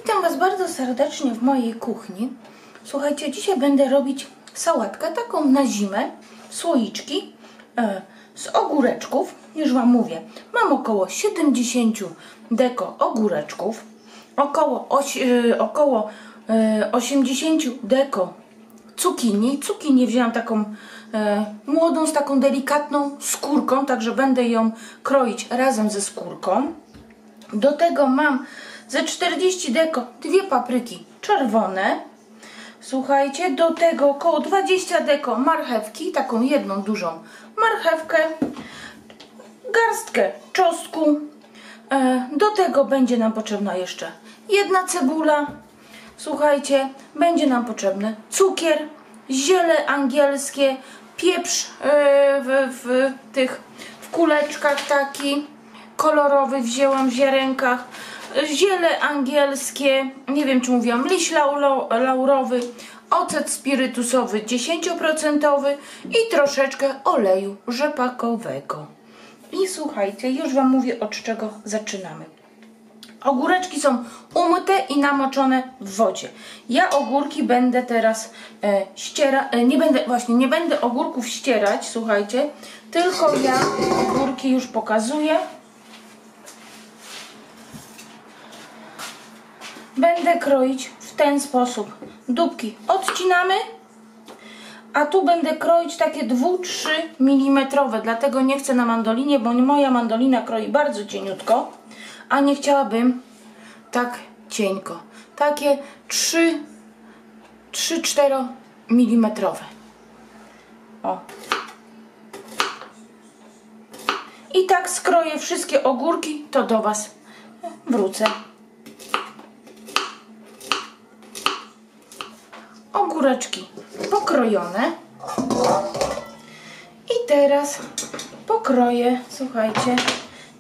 Witam Was bardzo serdecznie w mojej kuchni. Słuchajcie, dzisiaj będę robić sałatkę taką na zimę, słoiczki z ogóreczków. Już Wam mówię, mam około 70 deko ogóreczków, około 80 deko cukinii. Cukinię wzięłam taką młodą, z taką delikatną skórką, także będę ją kroić razem ze skórką. Do tego mam ze 40 deko dwie papryki czerwone. Słuchajcie, do tego około 20 deko marchewki, taką jedną dużą marchewkę, garstkę czosnku. Do tego będzie nam potrzebna jeszcze jedna cebula. Słuchajcie, będzie nam potrzebny cukier, ziele angielskie, pieprz w kuleczkach taki kolorowy wzięłam w ziarenkach, ziele angielskie, nie wiem czy mówiłam, liść laurowy, ocet spirytusowy 10% i troszeczkę oleju rzepakowego. I słuchajcie, już Wam mówię, od czego zaczynamy. Ogóreczki są umyte i namoczone w wodzie. Ja ogórki będę teraz nie będę ogórków ścierać, słuchajcie, tylko ja ogórki już pokazuję. Będę kroić w ten sposób. Dupki odcinamy, a tu będę kroić takie 2-3 mm, dlatego nie chcę na mandolinie, bo moja mandolina kroi bardzo cieniutko, a nie chciałabym tak cienko. Takie 3-4 mm. O. I tak skroję wszystkie ogórki, to do Was wrócę. Ogóreczki pokrojone. I teraz pokroję, słuchajcie,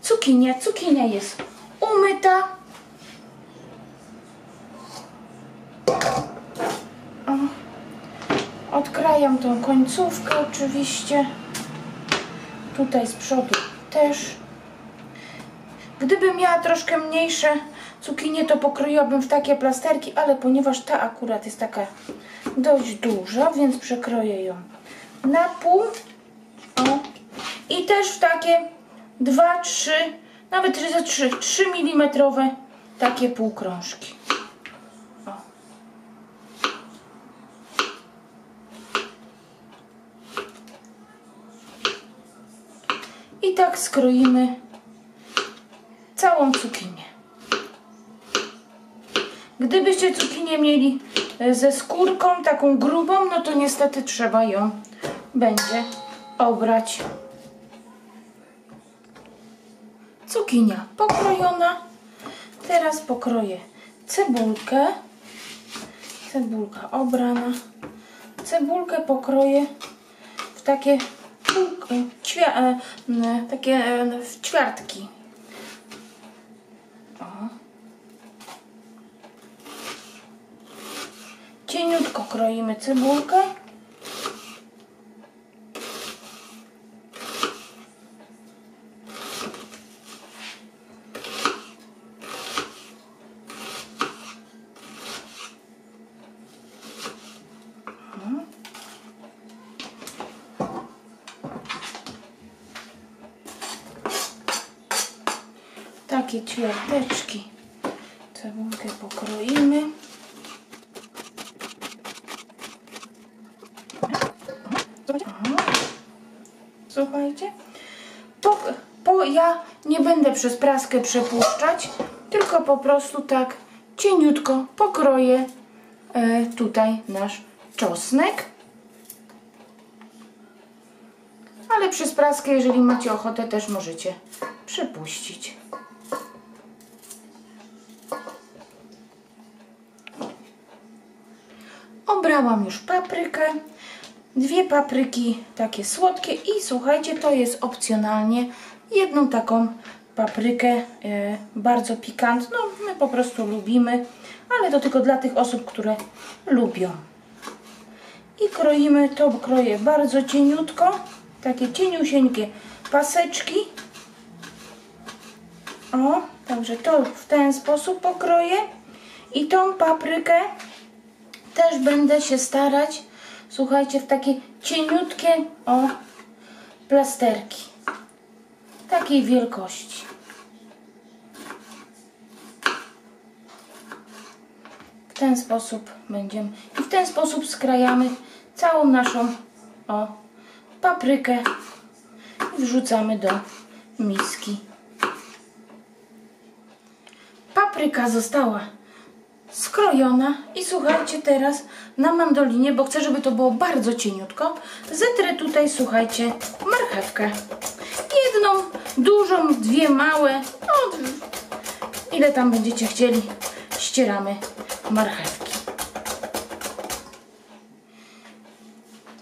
cukinię. Cukinia jest umyta. Odkrajam tą końcówkę oczywiście. Tutaj z przodu też. Gdybym miała troszkę mniejsze cukinie, to pokroiłabym w takie plasterki, ale ponieważ ta akurat jest taka dość duża, więc przekroję ją na pół. O. I też w takie 2-3, nawet 3 mm takie półkrążki. O. I tak skroimy całą cukinię. Gdybyście cukinię mieli ze skórką, taką grubą, no to niestety trzeba ją będzie obrać. Cukinia pokrojona. Teraz pokroję cebulkę. Cebulka obrana. Cebulkę pokroję w takie w ćwiartki. O. Cieniutko kroimy cebulkę. Takie ćwiarteczki. Cebulkę pokroimy. Słuchajcie, ja nie będę przez praskę przepuszczać, tylko po prostu tak cieniutko pokroję tutaj nasz czosnek. Ale przez praskę, jeżeli macie ochotę, też możecie przepuścić. Obrałam już paprykę. Dwie papryki takie słodkie i słuchajcie, to jest opcjonalnie jedną taką paprykę bardzo pikantną. My po prostu lubimy, ale to tylko dla tych osób, które lubią. I kroimy, to kroję bardzo cieniutko, takie cieniusieńkie paseczki. O, także to w ten sposób pokroję. I tą paprykę też będę się starać, słuchajcie, w takie cieniutkie plasterki. Takiej wielkości. W ten sposób będziemy. I w ten sposób skrajamy całą naszą paprykę i wrzucamy do miski. Papryka została skrojona i słuchajcie, teraz na mandolinie, bo chcę, żeby to było bardzo cieniutko, zetrę tutaj, słuchajcie, marchewkę. Jedną dużą, dwie małe, ile tam będziecie chcieli, ścieramy marchewki.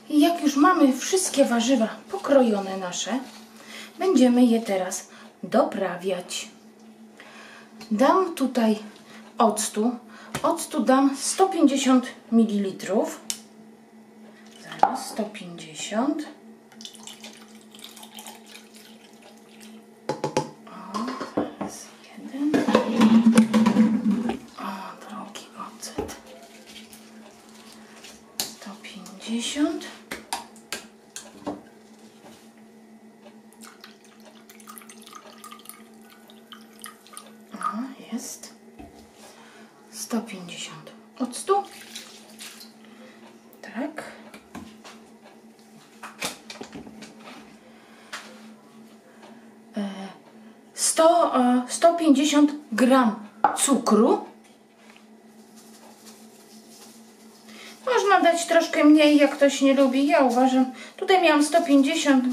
I jak już mamy wszystkie warzywa pokrojone nasze, będziemy je teraz doprawiać. Dam tutaj octu. Octu dam 150 ml. Zaraz 150. Zaraz jeden. Drogi ocet. 150. Jest 150 octu, tak, 150 gram cukru. Można dać troszkę mniej, jak ktoś nie lubi. Ja uważam, tutaj miałam 150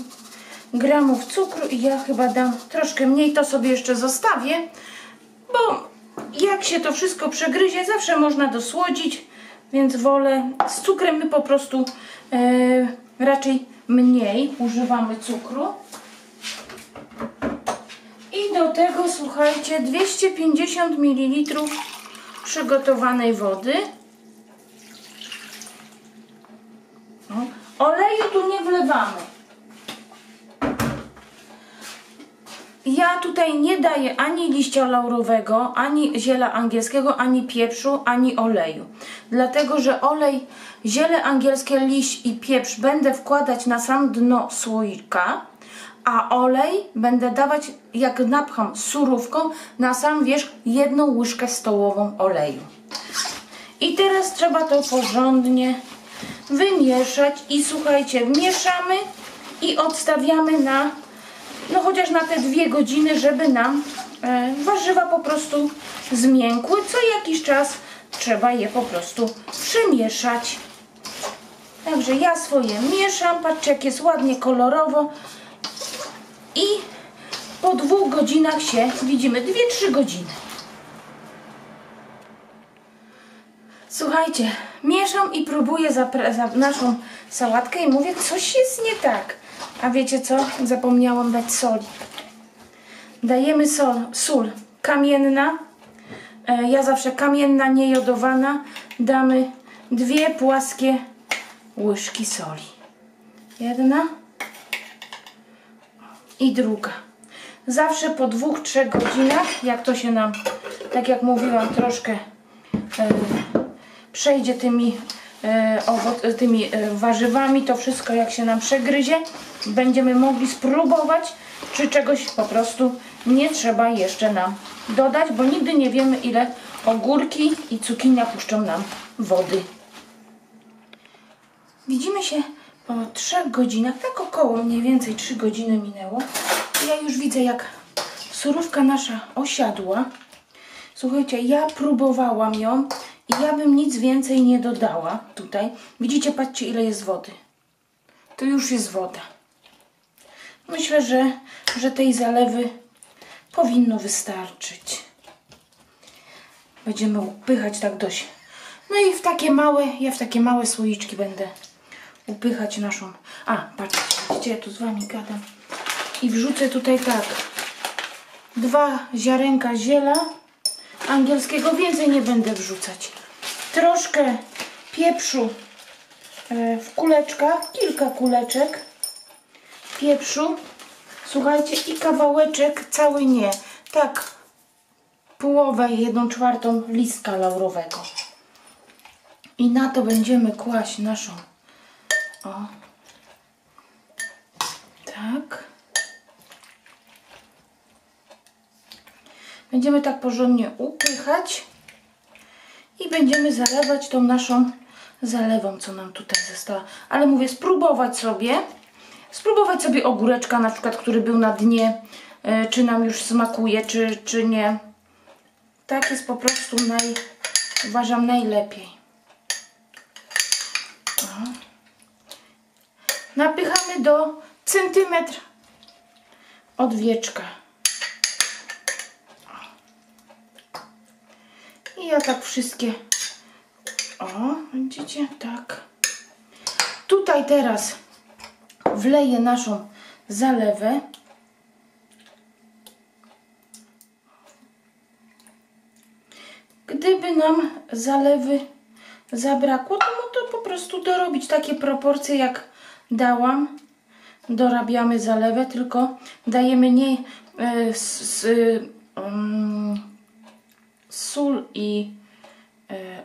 gramów cukru i ja chyba dam troszkę mniej, to sobie jeszcze zostawię, bo jak się to wszystko przegryzie, zawsze można dosłodzić, więc wolę z cukrem. My po prostu raczej mniej używamy cukru. I do tego, słuchajcie, 250 ml przygotowanej wody. Oleju tu nie wlewamy. Ja tutaj nie daję ani liścia laurowego, ani ziela angielskiego, ani pieprzu, ani oleju. Dlatego, że olej, ziele angielskie, liść i pieprz będę wkładać na sam dno słoika, a olej będę dawać, jak napcham surówką, na sam wierzch 1 łyżkę stołową oleju. I teraz trzeba to porządnie wymieszać i słuchajcie, mieszamy i odstawiamy na chociaż na te 2 godziny, żeby nam warzywa po prostu zmiękły. Co jakiś czas trzeba je po prostu przemieszać. Także ja swoje mieszam. Patrzcie, jak jest ładnie kolorowo. I po 2 godzinach się widzimy. 2-3 godziny. Słuchajcie, mieszam i próbuję za naszą sałatkę i mówię, coś jest nie tak. A wiecie co? Zapomniałam dać soli. Dajemy sól kamienna. Ja zawsze kamienna, niejodowana. Damy 2 płaskie łyżki soli. 1 i druga. Zawsze po 2-3 godzinach, jak to się nam, tak jak mówiłam, troszkę przejdzie tymi warzywami, to wszystko jak się nam przegryzie, będziemy mogli spróbować, czy czegoś po prostu nie trzeba jeszcze nam dodać, bo nigdy nie wiemy, ile ogórki i cukinia puszczą nam wody. Widzimy się po 3 godzinach, tak około mniej więcej 3 godziny minęło. Ja już widzę, jak surówka nasza osiadła. Słuchajcie, ja próbowałam ją i ja bym nic więcej nie dodała tutaj. Widzicie, patrzcie, ile jest wody. To już jest woda. Myślę, że tej zalewy powinno wystarczyć. Będziemy upychać tak dość. No i ja w takie małe słoiczki będę upychać naszą... patrzcie, widzicie, ja tu z wami gadam. I wrzucę tutaj tak 2 ziarenka ziela angielskiego, więcej nie będę wrzucać. Troszkę pieprzu w kuleczkach, kilka kuleczek pieprzu. Słuchajcie, i kawałeczek, cały nie, tak połowę, 1/4 listka laurowego. I na to będziemy kłaść naszą, o, tak. Będziemy tak porządnie upychać i będziemy zalewać tą naszą zalewą, co nam tutaj została. Ale mówię, spróbować sobie ogóreczka na przykład, który był na dnie, czy nam już smakuje, czy nie. Tak jest po prostu uważam najlepiej. O. Napychamy do centymetr od wieczka. I ja tak wszystkie, o, widzicie, tak. Tutaj teraz wleję naszą zalewę. Gdyby nam zalewy zabrakło, to po prostu dorobić takie proporcje, jak dałam. Dorabiamy zalewę, tylko dajemy nie sól i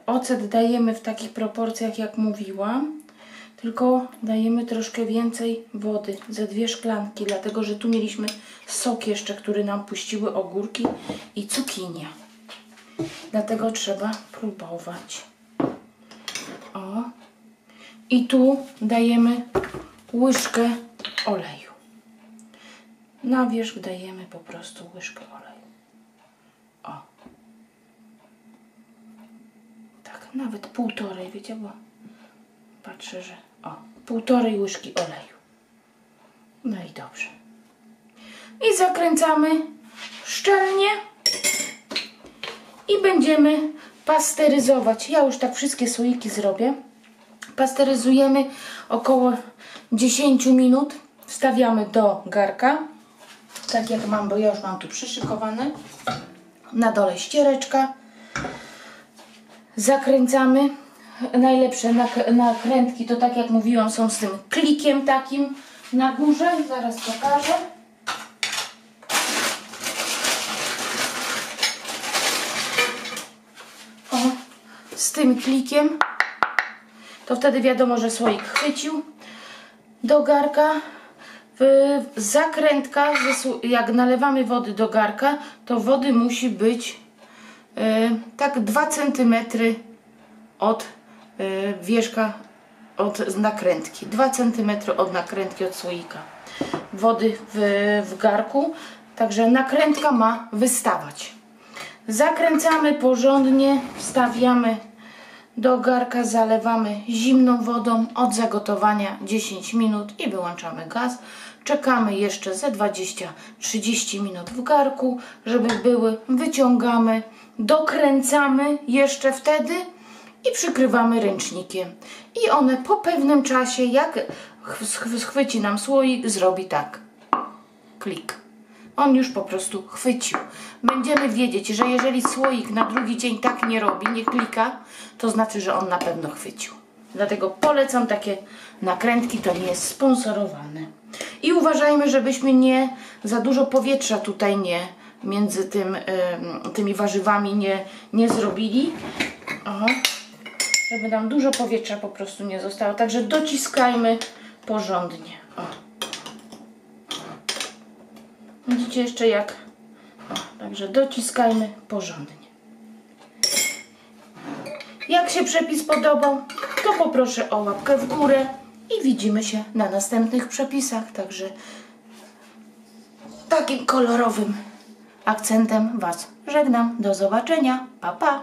ocet dajemy w takich proporcjach, jak mówiłam, tylko dajemy troszkę więcej wody, ze 2 szklanki, dlatego że tu mieliśmy sok jeszcze, który nam puściły ogórki i cukinia. Dlatego trzeba próbować. O. I tu dajemy łyżkę oleju. Na wierzch dajemy po prostu łyżkę oleju. O. Tak, nawet 1,5, wiecie, bo patrzę, że o, 1,5 łyżki oleju. No i dobrze. I zakręcamy szczelnie. I będziemy pasteryzować. Ja już tak wszystkie słoiki zrobię. Pasteryzujemy około 10 minut. Wstawiamy do garka. Tak jak mam, bo ja już mam tu przyszykowane. Na dole ściereczka. Zakręcamy. Najlepsze nakrętki to, tak jak mówiłam, są z tym klikiem takim na górze. Zaraz pokażę. Z tym klikiem, to wtedy wiadomo, że słoik chwycił do garka. Zakrętka, jak nalewamy wody do garka, to wody musi być tak 2 cm od wierzcha, od nakrętki. 2 cm od nakrętki, od słoika wody w garku. Także nakrętka ma wystawać. Zakręcamy porządnie, wstawiamy do garka, zalewamy zimną wodą od zagotowania 10 minut i wyłączamy gaz. Czekamy jeszcze ze 20-30 minut w garku, żeby były, wyciągamy, dokręcamy jeszcze wtedy i przykrywamy ręcznikiem. I one po pewnym czasie, jak schwyci nam słoik, zrobi tak. Klik. On już po prostu chwycił. Będziemy wiedzieć, że jeżeli słoik na drugi dzień tak nie robi, nie klika, to znaczy, że on na pewno chwycił. Dlatego polecam takie nakrętki, to nie jest sponsorowane. I uważajmy, żebyśmy nie za dużo powietrza tutaj między tymi warzywami nie zrobili. O, żeby nam dużo powietrza po prostu nie zostało. Także dociskajmy porządnie. O. Widzicie jeszcze jak? O, także dociskajmy porządnie. Jak się przepis podobał, to poproszę o łapkę w górę i widzimy się na następnych przepisach. Także takim kolorowym akcentem Was żegnam. Do zobaczenia. Pa, pa!